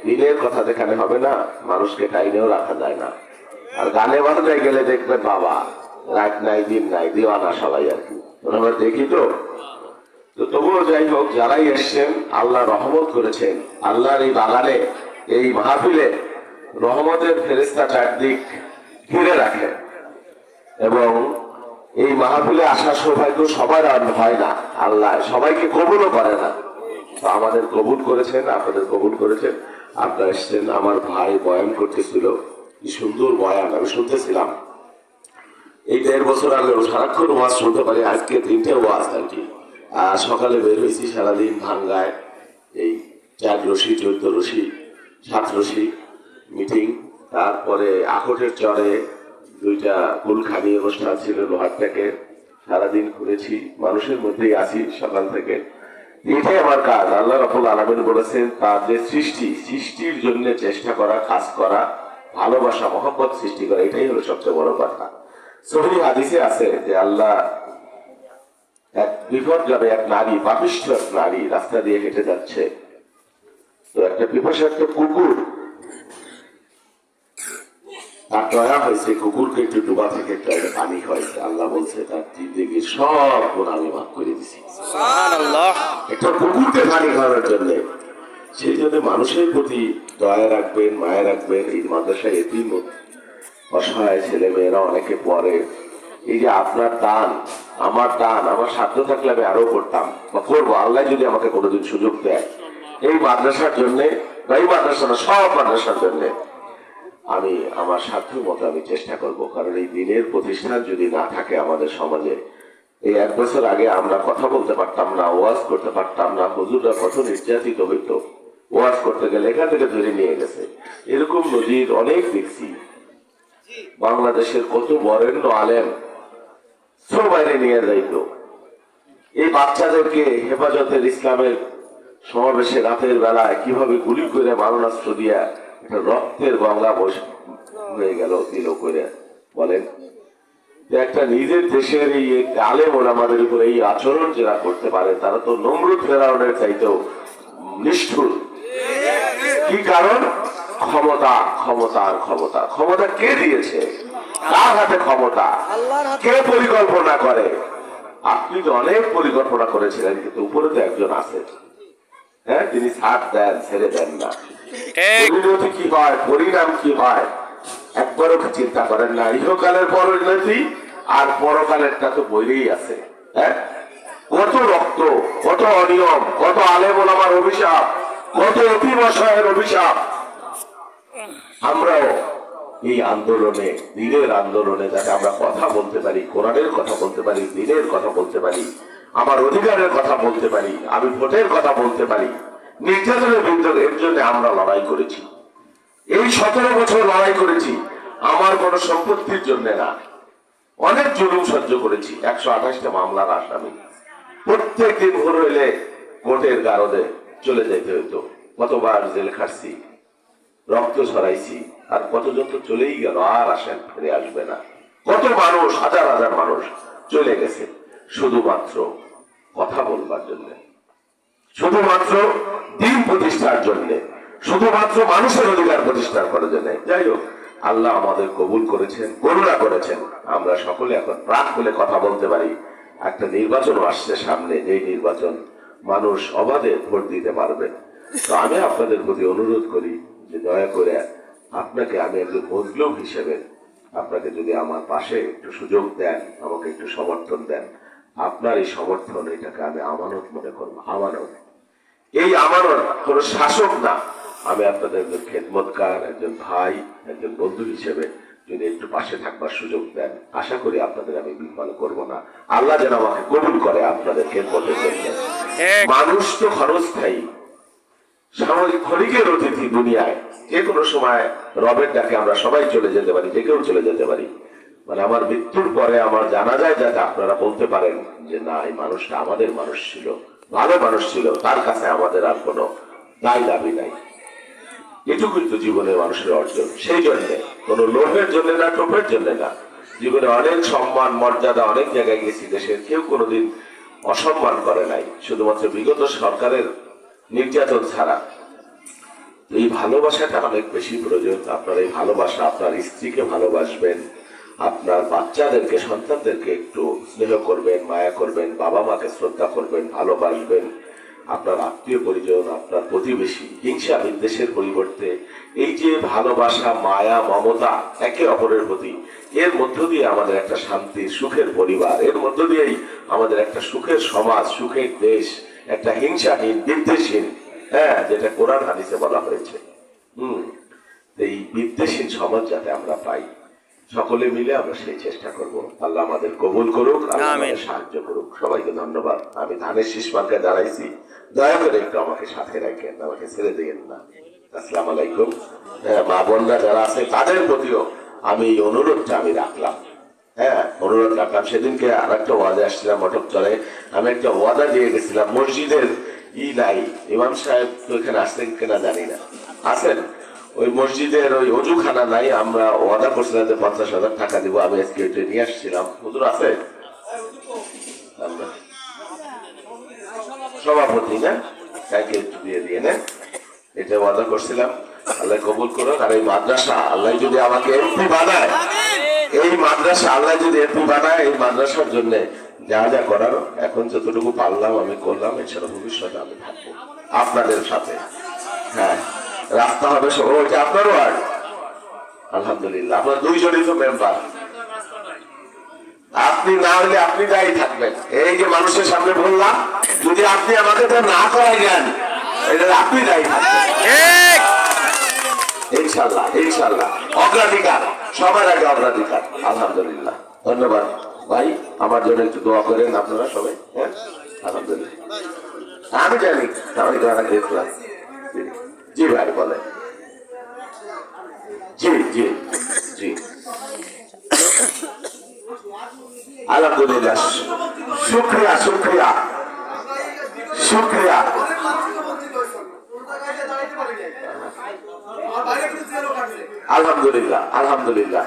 দিনের কথা যেখানে হবে না, মানুষকে টাইনেও রাখা যায় না। আর গানে বাজনায় গেলে দেখবেন বাবা রাত নাই দিন নাই, দিওয়ানা সবাই আর কি, আমরা দেখি তো। তো তবুও যাই হোক, যারাই এসছেন আল্লাহ রহমত করেছেন। আল্লাহর এই বাগানে, এই মাহফিলে রহমতের ফেরেশতা চারদিক ঘিরে রাখেন, এবং এই মাহফিলে আসার সৌভাগ্য সবার আর হয় না, আল্লাহ সবাইকে কবুলও করে না। তো আমাদের কবুল করেছেন, আপনাদের কবুল করেছেন, আপনারা এসছেন। আমার ভাই বয়ান করতেছিল, কি সুন্দর বয়ান, আমি শুনতেছিলাম। এই 1.5 বছর আগে সারাক্ষণ ওয়াজ শুনতে পারি, আজকে 3টে ওয়াজ আর কি। আর সকালে বের হয়েছি সারাদিন ভাঙ্গায়, এই 4 রশি 14 রশি 7 রশি মিটিং, তারপরে আখটের চরে 2টা কুলখানি অনুষ্ঠান ছিল লোহারটাকে, সারাদিন ঘুরেছি, মানুষের মধ্যেই আছি সকাল থেকে। এটাই আমার কাজ। আল্লাহ রাব্বুল আলামিন বলেছেন তার যে সৃষ্টির জন্য চেষ্টা করা, কাজ করা, ভালোবাসা মহব্বত সৃষ্টি করা, এটাই হলো সবচেয়ে বড় কথা। সহিহ হাদিসে আছে যে আল্লাহ এক বিপদগামী এক নারী, পাপিষ্ঠ এক নারী রাস্তা দিয়ে হেঁটে যাচ্ছে, তো একটা পিপাসা একটা কুকুর, তার দয়া হয়েছে, কুকুরকে একটু ডুবা থেকে একটু পানি হয়েছে। আল্লাহ বলছে তার জিন্দেগির সব গুনাহ আমি মাফ করে দিছি একটা কুকুরকে পানি খাওয়ানোর জন্য। সেই জন্য মানুষের প্রতি দয়া রাখবেন, মায়া রাখবেন। এই মাদ্রাসায় এতিম অসহায় ছেলে মেয়েরা অনেকে পড়ে, এই যে আপনার দান, আমার দান, আমার সাধ্য থাকলে আমি আরো করতাম বা করবো, আল্লাহ যদি আমাকে কোনোদিন সুযোগ দেয় এই মাদ্রাসার জন্য, বা এই মাদ্রাসা না সব মাদ্রাসার জন্য আমি আমার সাধ্য মতো আমি চেষ্টা করব। কারণ এই দিনের প্রতিষ্ঠান যদি না থাকে আমাদের সমাজে, এই 1 বছর আগে আমরা কথা বলতে পারতাম না, ওয়াজ করতে পারতাম না, হুজুররা কত নির্যাতিত হইতো, ওয়াজ করতে গেলে এখান থেকে ধরে নিয়ে গেছে। এরকম নজির অনেক দেখছি। বাংলাদেশের কত বরেণ্য আলেম সব বাইরে নিয়ে যাইত। এই বাচ্চাদেরকে হেফাজতের ইসলামের সমাবেশে রাতের বেলায় কিভাবে গুলি করে মারণাস্ত্র দিয়া একটা রক্তের গঙ্গা হয়ে গেল দিল করে বলেন। একটা নিজের দেশের এই আলেম ওলামাদের উপরে এই আচরণ যারা করতে পারে তারা তো নমরুদ ফেরাউনের চাইতেও নিষ্ঠুর। কি কারণ? ক্ষমতা, ক্ষমতা আর ক্ষমতা। ক্ষমতা কে দিয়েছে? কার হাতে ক্ষমতা? কে পরিকল্পনা করে? আপনি তো অনেক পরিকল্পনা করেছিলেন, কিন্তু উপরে তো একজন আছে, হ্যাঁ, তিনি ছাড় দেন, ছেড়ে দেন না। পরিণতি কি হয়, পরিণাম কি হয় একবারও চিন্তা করেন না। ইহকালের পরিণতি আর পরকালেরটা তো বইরেই আছে। হ্যাঁ, কত রক্ত, কত অনিয়ম, কত আলেম ওলামার অভিশাপ, কত অতিবসায়ের অভিশাপ। আমরাও এই আন্দোলনে, দিনের আন্দোলনে যাতে আমরা কথা বলতে পারি, কোরআনের কথা বলতে পারি, দিনের কথা বলতে পারি, আমার অধিকারের কথা বলতে পারি, আমি ভোটের কথা বলতে পারি, নির্যাতনের বিরুদ্ধে, এর জন্য আমরা লড়াই করেছি। এই 17 বছর লড়াই করেছি আমার কোন সম্পত্তির জন্য না। অনেক জুলুম সহ্য করেছি। 128টা মামলার আসামি। প্রত্যেক দিন ভোর হইলে কোর্টের গারদে চলে যেতে হইতো। কতবার জেল খাটছি, রক্ত ছড়াইছি, আর কতজন তো চলেই গেল, আর আসেন, ফিরে আসবে না। কত মানুষ, হাজার হাজার মানুষ চলে গেছে শুধুমাত্র কথা বলবার জন্য, শুধুমাত্র দিন প্রতিষ্ঠার জন্য, শুধুমাত্র মানুষের অধিকার প্রতিষ্ঠা করার জন্য। যাই হোক, আল্লাহ আমাদের কবুল করেছেন, করুণা করেছেন। আমরা সকলে এখন প্রাণ খুলে কথা বলতে পারি। একটা নির্বাচন আসছে সামনে, এই নির্বাচন মানুষ অবাধে ভোট দিতে পারবে। তো আমি আপনাদের প্রতি অনুরোধ করি যে দয়া করে আপনাকে, আমি একজন মজলুম হিসেবে আপনাকে যদি আমার পাশে একটু সুযোগ দেন, আমাকে একটু সমর্থন দেন, আপনার এই সমর্থন, এটাকে আমি আমানত মনে করবো। আমানত, এই আমানত কোন শাসক না, আমি আপনাদের একজন খেদমতকার, একজন ভাই, একজন বন্ধু হিসেবে যদি একটু পাশে থাকবার সুযোগ দেন, আশা করি আপনাদের আমি বিফল করবো না। আল্লাহ যেন আমাকে কবুল করে আপনাদের খেদমতের জন্য। মানুষ তো ক্ষণস্থায়ী, সাময়িক ক্ষণিকের অতিথি দুনিয়ায়। যে কোনো সময় রবের ডাকে আমরা সবাই চলে যেতে পারি, যে কেউ চলে যেতে পারি। মানে আমার মৃত্যুর পরে আমার জানাজায় যাতে আপনারা বলতে পারেন যে না, এই মানুষটা আমাদের মানুষ ছিল, ভালো মানুষ ছিল, তার কাছে আমাদের আর কোনো দায় দাবি নাই। এটুকুই তো জীবনের মানুষের অর্জন। সেই জন্য কোনো লোভের জন্য না, টোপের জন্য না। জীবনে অনেক সম্মান মর্যাদা, অনেক জায়গায় গেছি, দেশের কেউ কোনোদিন অসম্মান করে নাই, শুধুমাত্র বিগত সরকারের নির্যাতন ছাড়া। এই ভালোবাসাটা অনেক বেশি প্রয়োজন। আপনার এই ভালোবাসা, আপনার স্ত্রীকে ভালোবাসবেন, আপনার বাচ্চাদেরকে, সন্তানদেরকে একটু স্নেহ করবেন, মায়া করবেন, বাবা মাকে শ্রদ্ধা করবেন, ভালোবাসবেন, আপনার আত্মীয় পরিজন, আপনার প্রতিবেশী, হিংসা বিদ্বেষের পরিবর্তে এই যে ভালোবাসা, মায়া, মমতা একে অপরের প্রতি, এর মধ্য দিয়ে আমাদের একটা শান্তি, সুখের পরিবার, এর মধ্য দিয়েই আমাদের একটা সুখের সমাজ, সুখের দেশ, একটা হিংসাহীন, বিদ্বেষহীন, হ্যাঁ, যেটা কোরআন হাদিসে বলা হয়েছে। এই বিদ্বেষহীন সমাজ যাতে আমরা পাই, সকলে মিলে আমরা সেই চেষ্টা করব। আল্লাহ আমাদের কবুল করুক, আল্লাহ আমাদের সাহায্য করুক। সবাইকে ধন্যবাদ। আমি ধানের শীষ মার্কায় দাঁড়াইছি, দয়া করে একটু আমাকে সাথে রাখেন, আমাকে ছেড়ে দিয়েন না। আসসালামু আলাইকুম। হ্যাঁ, মা বোনরা যারা আছে তাদের প্রতিও আমি এই অনুরোধটা আমি রাখলাম। হ্যাঁ, অনুরোধ রাখলাম। সেদিনকে আর একটা ওয়াদা আসছিলাম মঠক চলে, আমি একটা ওয়াদা দিয়ে গেছিলাম, মসজিদের নাই, ইমাম সাহেব তো এখানে আসছেন কিনা জানি না, আছেন, ওই মসজিদের ওই অজুখানা নাই, আমরা ওয়াদা করছিলাম যে 50,000 টাকা দিব, আমি আজকে এটা নিয়ে আসছিলাম। হুজুর আছে সভাপতি না, তাকে একটু দিয়ে দিয়ে নেন, এটা ওয়াদা করছিলাম। আল্লাহ কবুল করুন। আর এই মাদ্রাসা আল্লাহ যদি আমাকে এমপি বানায়, এই মাদ্রাসা আল্লাহ যদি এমপি বানায়, এই মাদ্রাসার জন্য যা যা করার এখন যতটুকু পারলাম আমি করলাম, এছাড়া ভবিষ্যতে আমি থাকবো আপনাদের সাথে। হ্যাঁ, রাস্তা হবে সব, ওইটা আপনার ওয়ার্ড, আলহামদুলিল্লাহ আপনার দুইজনই তো মেম্বার, আপনি না হলে আপনি দায়ী থাকবেন। এই যে মানুষের সামনে বললাম, যদি আপনি আমাকে না করাই যান, এটা আপনি দায়ী থাকবেন। ইনশাল্লাহ, ইনশাল্লাহ, অগ্রাধিকার সবার আগে অগ্রাধিকার। আলহামদুলিল্লাহ, ধন্যবাদ ভাই। আমার জন্য একটু দোয়া করেন আপনারা সবাই। হ্যাঁ, আলহামদুলিল্লাহ। আমি জানি আমি গানা দেখলাম। জি ভাই বলেন। জি জি জি, আলহামদুলিল্লাহ, শুক্রিয়া শুক্রিয়া শুক্রিয়া। আলহামদুলিল্লাহ, আলহামদুলিল্লাহ।